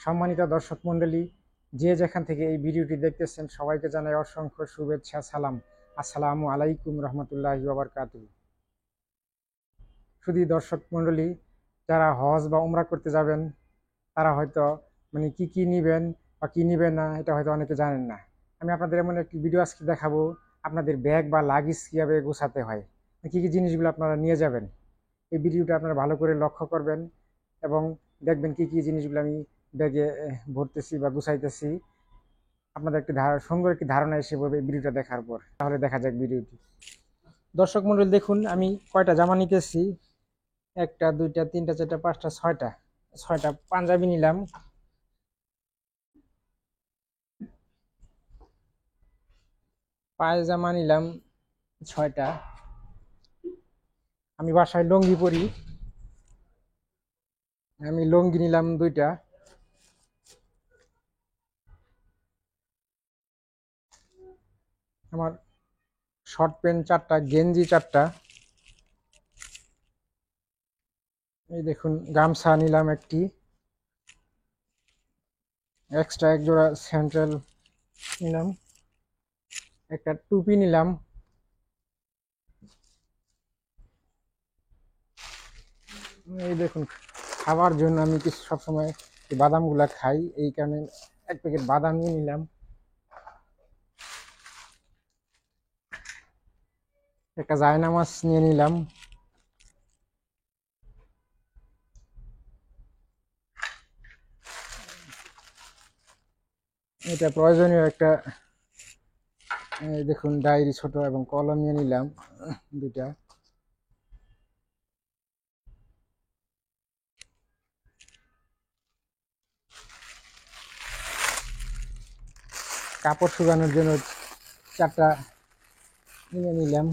সম্মানিত দর্শক মণ্ডলী, যে যেখান থেকে এই ভিডিওটি দেখতেছেন সবাইকে জানাই অসংখ্য শুভেচ্ছা, সালাম। আসসালামু আলাইকুম রহমতুল্লাহি ওয়া বারাকাতুহু। শুধু দর্শক মণ্ডলী, যারা হজ বা উমরা করতে যাবেন তারা হয়তো কি কি নেবেন বা কি নেবেন না এটা হয়তো অনেকে জানেন না। আমি আপনাদের এমন একটি ভিডিও আজকে দেখাবো, আপনাদের ব্যাগ বা লাগেজ কীভাবে গোছাতে হয়, কি কি জিনিসগুলো আপনারা নিয়ে যাবেন। এই ভিডিওটা আপনারা ভালো করে লক্ষ্য করবেন এবং দেখবেন কি কি জিনিসগুলো আমি ব্যাগে ভরতেছি বা গুছাইতেছি। আপনাদের একটি সুন্দর একটি ধারণা এসে পড়বে ভিডিওটা দেখার পর। তাহলে দেখা যাক ভিডিওটি। দর্শক মণ্ডলী, দেখুন আমি কয়টা জামা নিতেছি। একটা, দুইটা, তিনটা, চারটা, পাঁচটা, ছয়টা। ছয়টা পাঞ্জাবি নিলাম। পায়জামা নিলাম ছয়টা। আমি বাসায় লুঙ্গি পরি, আমি লুঙ্গি নিলাম দুইটা। আমার শর্ট প্যান্ট চারটা, গেঞ্জি চারটা। এই দেখুন গামছা নিলাম একটি, এক্সট্রা এক জোড়া স্যান্ডেল নিলাম, একটা টুপি নিলাম। এই দেখুন খাবার জন্য আমি কিছু সবসময় বাদামগুলা খাই, এই কারণে এক প্যাকেট বাদাম নিয়ে নিলাম। একটা জায়নামাজ নিয়ে নিলাম। এটা প্রয়োজনীয় একটা দেখুন ডায়েরি ছোট এবং কলম নিয়ে নিলাম দুইটা। কাপড় শুকানোর জন্য চারটা নিয়ে নিলাম।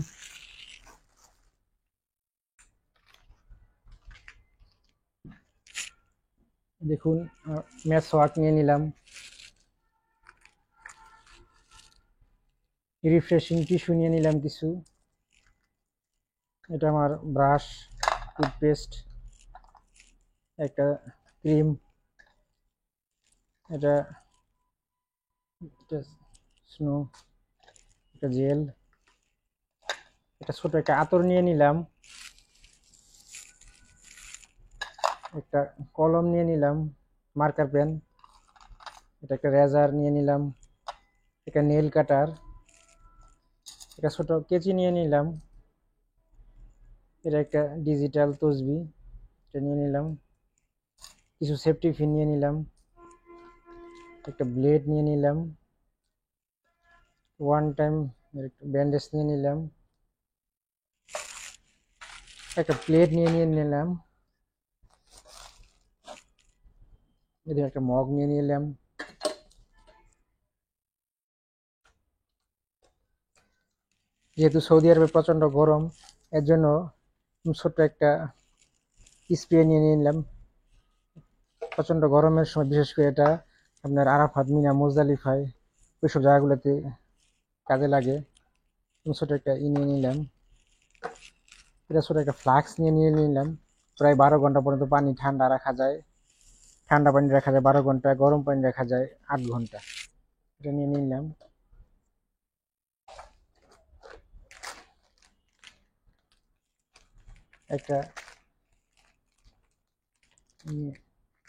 দেখুন মেসওয়াক নিয়ে নিলাম। রিফ্রেশিং টিস্যু নিয়ে নিলাম কিছু। এটা আমার ব্রাশ, টুথপেস্ট, একটা ক্রিম, এটা স্নো, একটা জেল, একটা ছোট একটা আতর নিয়ে নিলাম। একটা কলম নিয়ে নিলাম, মার্কার পেন। এটা একটা রেজার নিয়ে নিলাম, একটা নেল কাটার, একটা ছোট কেচি নিয়ে নিলাম। এটা একটা ডিজিটাল তসবি, এটা নিয়ে নিলাম। কিছু সেফটি পিন নিয়ে নিলাম, একটা ব্লেড নিয়ে নিলাম, ওয়ান টাইম ব্যান্ডেজ নিয়ে নিলাম, একটা প্লেট নিয়ে নিলাম। এদিকে একটা মগ নিয়ে নিলাম। যেহেতু সৌদি আরবে প্রচণ্ড গরম, এর জন্য ছোট্ট একটা স্প্রে নিয়ে নিলাম। প্রচণ্ড গরমের সময় বিশেষ করে এটা আপনার আরাফাত, মিনা, মুজদালিফায় ওইসব জায়গাগুলোতে কাজে লাগে। ছোট একটা নিয়ে নিলাম। এটা ছোট একটা ফ্লাক্স নিয়ে নিলাম। প্রায় 12 ঘন্টা পর্যন্ত পানি ঠান্ডা রাখা যায়। ঠান্ডা পানি রাখা যায় 12 ঘন্টা, গরম পানি রাখা যায় 8 ঘন্টা। এটা নিয়ে নিলাম। একটা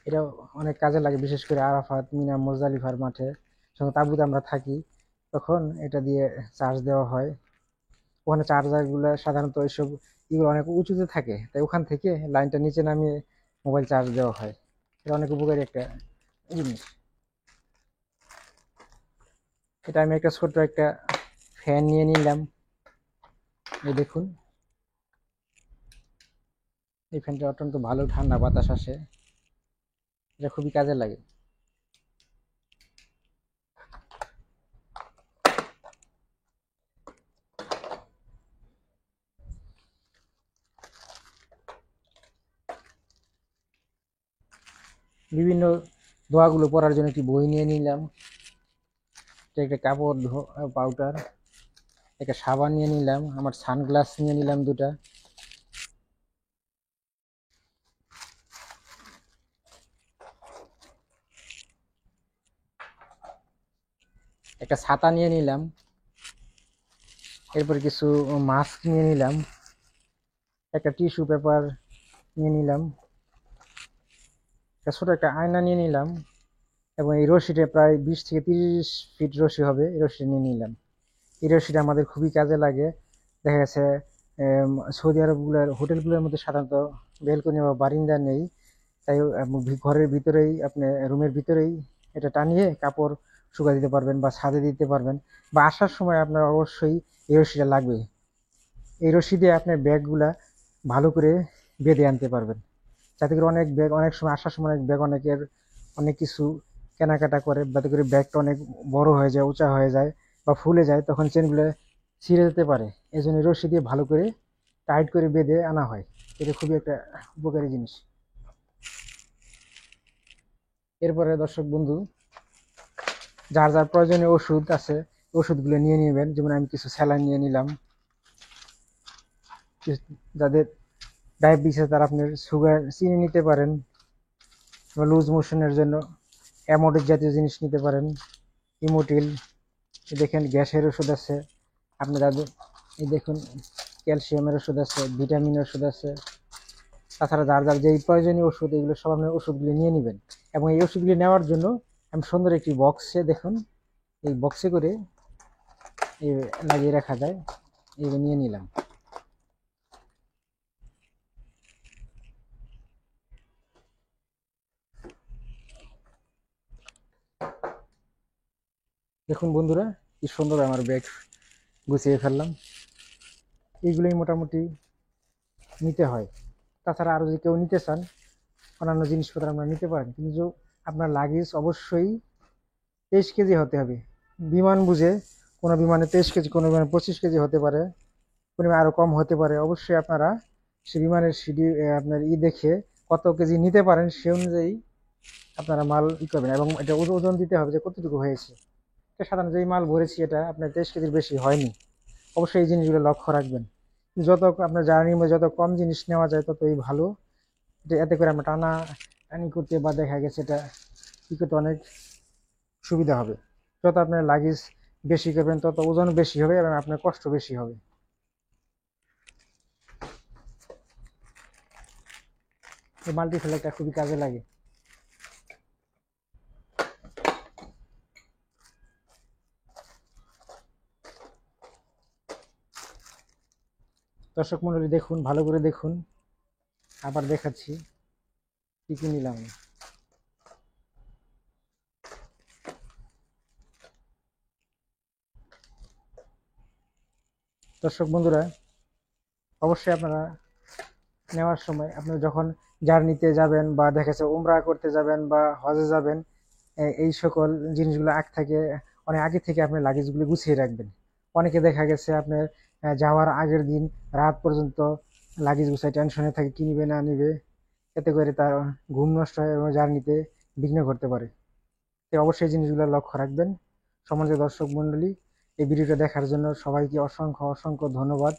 এটাও অনেক কাজে লাগে, বিশেষ করে আরাফাত, মিনা, মুজদালিফার মাঠে যখন তাঁবুতে আমরা থাকি তখন এটা দিয়ে চার্জ দেওয়া হয়। ওখানে চার্জারগুলো সাধারণত এইসব এগুলো অনেক উঁচুতে থাকে, তাই ওখান থেকে লাইনটা নিচে নামিয়ে মোবাইল চার্জ দেওয়া হয়। এটা অনেক উপকারী একটা জিনিস। এটা আমি একটা ছোট্ট একটা ফ্যান নিয়ে নিলাম। এই দেখুন এই ফ্যানটা অত্যন্ত ভালো, ঠান্ডা বাতাস আসে, এটা খুবই কাজে লাগে। বিভিন্ন দোয়াগুলো পড়ার জন্য একটি বই নিয়ে নিলাম। একটা কাপড় পাউডার, একটা সাবান নিয়ে নিলাম। আমার সানগ্লাস নিয়ে নিলাম দুটা। একটা ছাতা নিয়ে নিলাম, এরপর কিছু মাস্ক নিয়ে নিলাম, একটা টিস্যু পেপার নিয়ে নিলাম, একটা ছোট একটা আয়না নিয়ে নিলাম, এবং এই রশিটা প্রায় 20 থেকে 30 ফিট রশি হবে, এই রশিটা নিয়ে নিলাম। এই রশিটা আমাদের খুবই কাজে লাগে। দেখা গেছে সৌদি আরবগুলোর হোটেলগুলোর মধ্যে সাধারণত বেলকনি বা বারিন্দা নেই, তাই ঘরের ভিতরেই আপনি রুমের ভিতরেই এটা টানিয়ে কাপড় শুকা দিতে পারবেন বা ছাদে দিতে পারবেন, বা আসার সময় আপনার অবশ্যই এই রশিটা লাগবে। এই রশি দিয়ে আপনার ব্যাগগুলা ভালো করে বেঁধে আনতে পারবেন, যাতে করে অনেক ব্যাগ অনেক সময় আসার সময় অনেক ব্যাগ অনেকের অনেক কিছু কেনাকাটা করে, যাতে করে ব্যাগটা অনেক বড় হয়ে যায়, উঁচা হয়ে যায় বা ফুলে যায়, তখন চেনগুলো ছিঁড়ে যেতে পারে। এই জন্য রশি দিয়ে ভালো করে টাইট করে বেঁধে আনা হয়। এটা খুবই একটা উপকারী জিনিস। এরপরে দর্শক বন্ধু, যার যার প্রয়োজনীয় ওষুধ আছে ওষুধগুলো নিয়ে নেবেন। যেমন আমি কিছু স্যালাইন নিয়ে নিলাম। যাদের ডায়াবেটিস আছে তারা আপনার সুগার চিনি নিতে পারেন, বা লুজ মোশনের জন্য অ্যামোডিক জাতীয় জিনিস নিতে পারেন, ইমোটিল। দেখেন গ্যাসের ওষুধ আছে আপনি যাদের, এই দেখুন ক্যালসিয়ামের ওষুধ আছে, ভিটামিনের ওষুধ আছে। তাছাড়া যার যার যেই প্রয়োজনীয় ওষুধ, এগুলো সব আপনার ওষুধগুলি নিয়ে নেবেন। এবং এই ওষুধগুলি নেওয়ার জন্য আমি সুন্দর একটি বক্সে, দেখুন এই বক্সে করে লাগিয়ে রাখা যায়, এগুলো নিয়ে নিলাম। দেখুন বন্ধুরা, কি সুন্দর আমার ব্যাগ গুছিয়ে ফেললাম। এইগুলোই মোটামুটি নিতে হয়। তাছাড়া আরও যদি কেউ নিতে চান অন্যান্য জিনিসপত্র আমরা নিতে পারেন, কিন্তু আপনার লাগেজ অবশ্যই 23 কেজি হতে হবে। বিমান বুঝে, কোনো বিমানে 23 কেজি, কোনো বিমানে 25 কেজি হতে পারে, কোনো আরও কম হতে পারে। অবশ্যই আপনারা সে বিমানের সিডি আপনার দেখে কত কেজি নিতে পারেন সে অনুযায়ী আপনারা মাল করবেন, এবং এটা ওজন দিতে হবে যে কতটুকু হয়েছে। এটা সাধারণত যেই মাল ভরেছি এটা আপনার 23 কেজির বেশি হয়নি। অবশ্যই এই জিনিসগুলো লক্ষ্য রাখবেন। যত আপনার জার্নির মধ্যে যত কম জিনিস নেওয়া যায় ততই ভালো। এতে করে আমরা টানা টানি করতে বা দেখা গেছে এটা কি করতে অনেক সুবিধা হবে। যত আপনার লাগেজ বেশি করবেন তত ওজন বেশি হবে এবং আপনার কষ্ট বেশি হবে। এই মাল্টি ফ্ল্যাগটা খুবই কাজে লাগে। দর্শক মন্ডলী দেখুন, ভালো করে দেখুন, আবার দেখাচ্ছি কি কি নিলাম। দর্শক বন্ধুরা, অবশ্যই আপনারা নেওয়ার সময় আপনারা যখন জার্নিতে যাবেন বা দেখা যাচ্ছে উমরা করতে যাবেন বা হজে যাবেন, এই সকল জিনিসগুলো অনেক আগে থেকে আপনি লাগেজগুলো গুছিয়ে রাখবেন। অনেকে দেখা গেছে আপনার যাওয়ার আগের দিন রাত পর্যন্ত লাগেজ গুছায় টেনশনে থাকে কি নিবে না নিবে, এতে করে তার ঘুম নষ্ট হয় এবং জার্নিতে বিঘ্ন ঘটতে পারে। তাই অবশ্যই জিনিসগুলো লক্ষ্য রাখবেন। সম্মানিত দর্শক মণ্ডলী, এই ভিডিওটা দেখার জন্য সবাইকে অসংখ্য অসংখ্য ধন্যবাদ।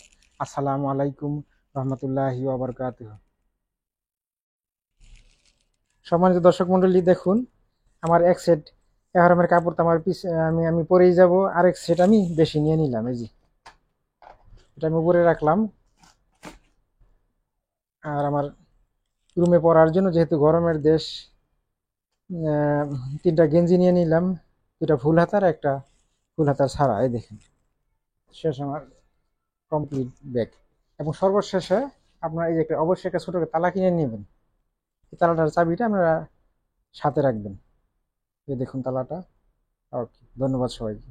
আসসালামু আলাইকুম রহমতুল্লাহি ওয়া বারাকাতুহু। সম্মানিত দর্শক মণ্ডলী দেখুন, আমার এক সেট এহরামের কাপড় তো আমার আমি আমি পরেই যাব, আরেক সেট আমি বেশি নিয়ে নিলাম। এই যে এটা আমি উপরে রাখলাম। আর আমার রুমে পরার জন্য, যেহেতু গরমের দেশ, 3টা গেঞ্জি নিয়ে নিলাম, 2টা ফুল হাতার, একটা ফুল হাতার ছাড়া। এই দেখেন শেষ আমার কমপ্লিট ব্যাগ। এবং সর্বশেষে আপনার এই যে অবশ্যই একটা ছোট তালা কিনে নেবেন। এই তালাটার চাবিটা আপনারা সাথে রাখবেন। এই দেখুন তালাটা। ওকে, ধন্যবাদ সবাইকে।